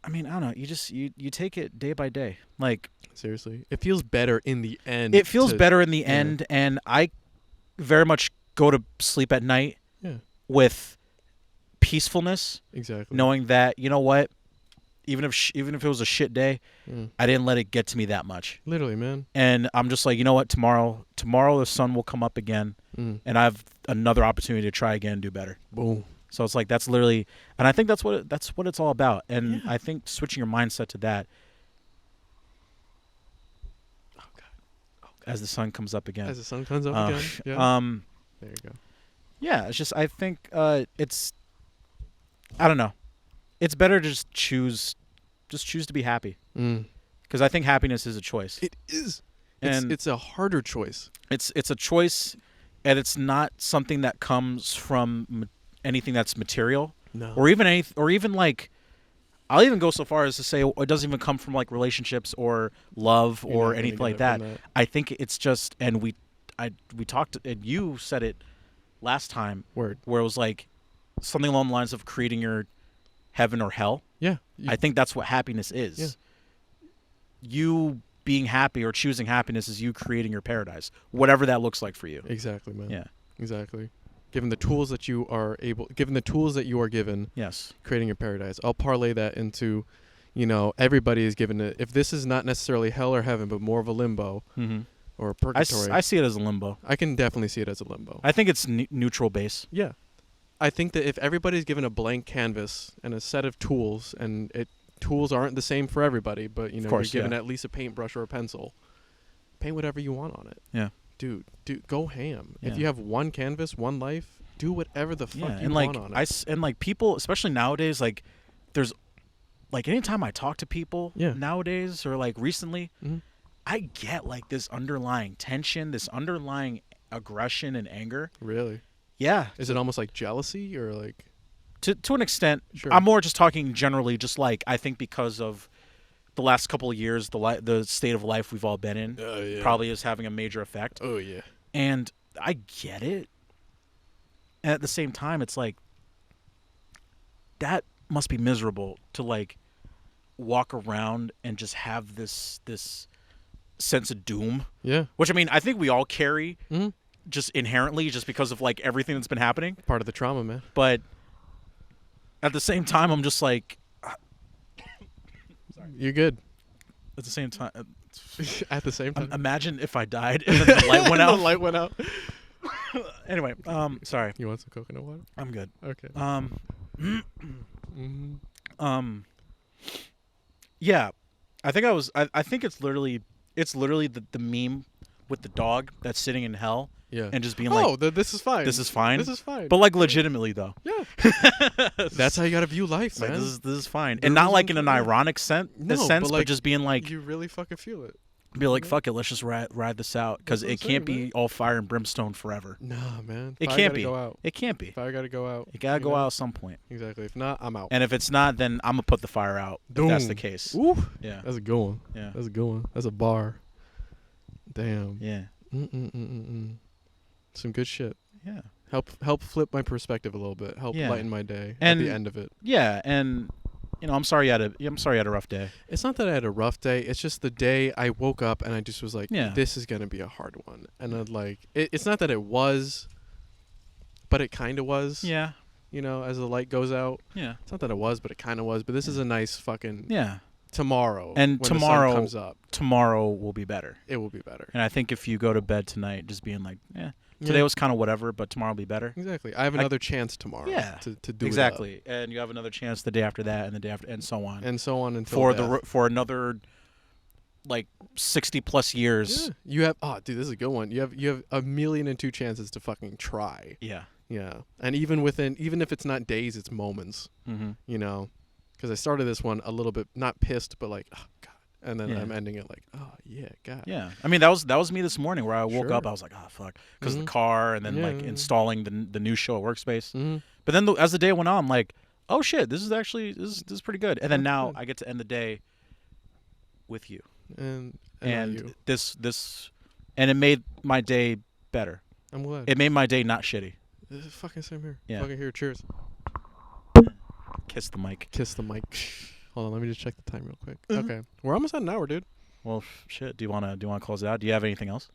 I mean, I don't know. You take it day by day. Like, seriously, it feels better in the end. It feels better in the end, and I very much go to sleep at night with peacefulness. Exactly. Knowing that, you know what, even if it was a shit day, I didn't let it get to me that much. Literally, man. And I'm just like, you know what, tomorrow the sun will come up again, and I have another opportunity to try again and do better. Boom. So it's like, that's literally, and I think that's what it's all about. And I think switching your mindset to that. Oh God. As the sun comes up again. As the sun comes up again. Yeah. There you go. Yeah, it's just, I think it's, I don't know. it's better to just choose to be happy, because I think happiness is a choice. It is. And It's a harder choice. it's a choice, and it's not something that comes from anything that's material, No. or even like, I'll even go so far as to say it doesn't even come from like relationships or love You're or not gonna anything get like it that. from that. I think it's just, and we talked, and you said it last time, Word. where it was like something along the lines of creating your heaven or hell. Yeah. I think that's what happiness is. Yeah. You being happy or choosing happiness is you creating your paradise, whatever that looks like for you. Exactly, man. Yeah. Exactly. Given the tools that you are given, Yes. creating your paradise. I'll parlay that into, everybody is given it. If this is not necessarily hell or heaven, but more of a limbo Mm-hmm. or a purgatory, I see it as a limbo. I can definitely see it as a limbo. I think it's neutral base. Yeah. I think that if everybody's given a blank canvas and a set of tools, and tools aren't the same for everybody, but Of course, you're given yeah. at least a paintbrush or a pencil, paint whatever you want on it. Yeah. Dude, go ham. Yeah. If you have one canvas, one life, do whatever the fuck you and like want on it. and like people, especially nowadays, like there's like anytime I talk to people Yeah. nowadays or like recently, Mhm. I get like this underlying tension, this underlying aggression and anger. Really? Yeah. Is it almost like jealousy or like? To an extent. Sure. I'm more just talking generally, just like I think because of the last couple of years, the state of life we've all been in Yeah. probably is having a major effect. Oh yeah. And I get it. And at the same time, it's like that must be miserable to like walk around and just have this sense of doom. Yeah. Which I mean, I think we all carry Mhm. just inherently, just because of like everything that's been happening. Part of the trauma, man. But at the same time, I'm just like, You're good. at the same time, At the same time. imagine if I died and then the light went out. The light went out. Anyway, sorry, You want some coconut water? I'm good. Okay. Yeah, I think I think it's literally the meme with the dog that's sitting in hell Yeah. and just being like, this is fine. this is fine. This is fine. But like legitimately though. yeah. That's how you gotta view life, It's like man. this is fine, There and not isn't- like in an yeah. ironic No, sense, but, like, just being like, you really fucking feel it. be like, fuck it, let's just ride this out, because That's what it I'm can't saying, be man. all fire and brimstone forever. Nah, man. It Fire can't gotta be. Go out. It can't be. Fire gotta go out. It gotta you go know? out at some point. Exactly. If not, I'm out. And if it's not, then I'm gonna put the fire out. If that's the Boom. case. Ooh, Yeah. that's a good one. Yeah. That's a good one. That's a bar. Damn. Yeah. Some good shit. Yeah. Help flip my perspective a little bit. Help Yeah. lighten my day And- at the end of it. Yeah, and I'm sorry you had a rough day. It's not that I had a rough day. It's just the day I woke up and I just was like, Yeah. this is gonna be a hard one. And I'd like, it's not that it was, but it kind of was. Yeah. As the light goes out. Yeah. It's not that it was, but it kind of was. But this is a nice fucking Yeah. tomorrow. And when tomorrow- the sun comes up, Tomorrow will be better. it will be better. And I think if you go to bed tonight just being like, today Yeah. was kind of whatever, but tomorrow will be better. Exactly. I have another chance tomorrow. Yeah. To do Exactly. And you have another chance the day after that and the day after, and so on. it up. And so on until for death. for another like 60 plus years. Yeah. You have dude, this is a good one. You have 1,000,002 chances to fucking try. Yeah. Yeah. And even if it's not days, it's moments. Mm-hmm. Because I started this one a little bit not pissed, but like, oh god. And then Yeah. I'm ending it like, oh yeah, god. Yeah. I mean, that was me this morning where I woke Sure. up. I was like, oh fuck, because of Mhm. the car, and then Yeah, like yeah, yeah. installing the new show at Workspace. Mm-hmm. But then as the day went on, I'm like, oh shit, this is actually this is pretty good. And then That's now good. I get to end the day with you, And and you. this and it made my day better. I'm glad. It made my day not shitty. This is fucking same here. Yeah. Fucking here. Cheers. Kiss the mic. Kiss the mic. Hold on, let me just check the time real quick. Mhm. Okay. We're almost at an hour, dude. Well, shit. Do you wanna close it out? Do you have anything else?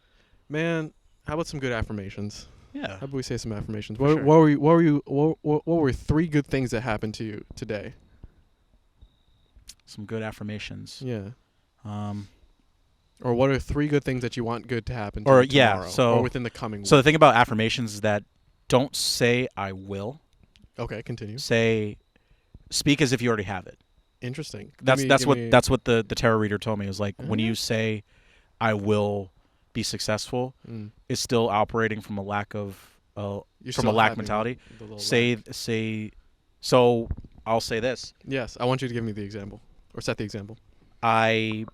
Man, how about some good affirmations? Yeah. How about we say some affirmations? For sure. What were 3 good things that happened to you today? Some good affirmations. Yeah. Um. Or what are 3 good things that you want good to happen to Or, you yeah, tomorrow? so- or within the coming So the week? thing about affirmations is that don't say I will. Okay, continue. Speak as if you already have it. Interesting. That's what the tarot reader told me. It was like when Mhm. you say I will be successful, it's still operating from a lack of You're from a still lack having mentality. the little Say lack. say so I'll say this: Yes, I want you to give me the example or set the example. I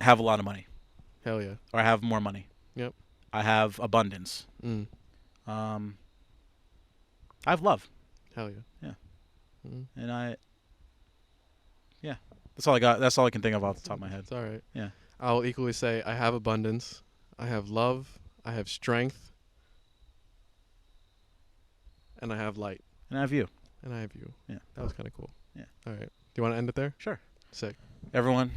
have a lot of money, Hell yeah. or I have more money. Yep. I have abundance. Mm. I have love, Hell yeah. Yeah. Mm. and yeah, that's all I got. That's all I can think of off the top of my head. It's all right. Yeah. I'll equally say I have abundance, I have love, I have strength, and I have light, And I have you. and I have you. Yeah. That was kind of cool. Yeah. All right. Do you want to end it there? Sure. Sick. Everyone,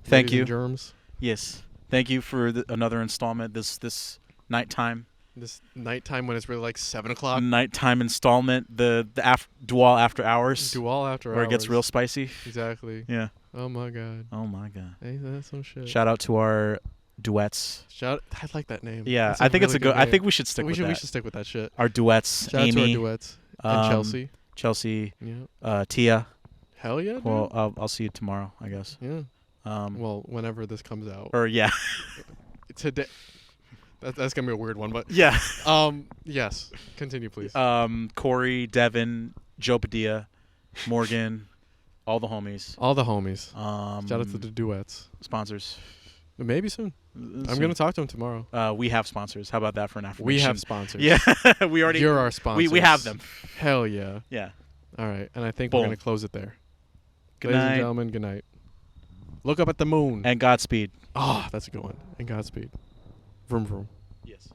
thank Ladies you. and germs. Yes. Thank you for another installment. This nighttime This nighttime when it's really like 7 o'clock. nighttime installment. The Dual after hours. Dual after where hours. it gets real spicy. Exactly. Yeah. Oh my god. Oh my god. Hey, that's some shit. Shout out to our duets. I like that name. Yeah, That's I think it's really a good. I name. think we should stick we with should that. we should stick with that shit. Our duets. Shout out to Amy, our duets and Chelsea. Chelsea, Yeah. Tia. Hell yeah, dude. Well, I'll see you tomorrow, I guess. Yeah. Well, whenever this comes out. Or yeah. Today. That's gonna be a weird one, but Yeah. yes. Continue, please. Corey, Devin, Joe Padilla, Morgan, all the homies. All the homies. Shout out to the duets. Sponsors. Maybe soon. I'm gonna talk to them tomorrow. We have sponsors. How about that for an affirmation? We have sponsors. Yeah, we already. You're our sponsors. We have them. Hell yeah. Yeah. All right, and I think Boom. we're gonna close it there. Good Ladies night. and gentlemen, good night. Look up at the moon. And Godspeed. Oh, that's a good one. And Godspeed. Vroom vroom. Yes.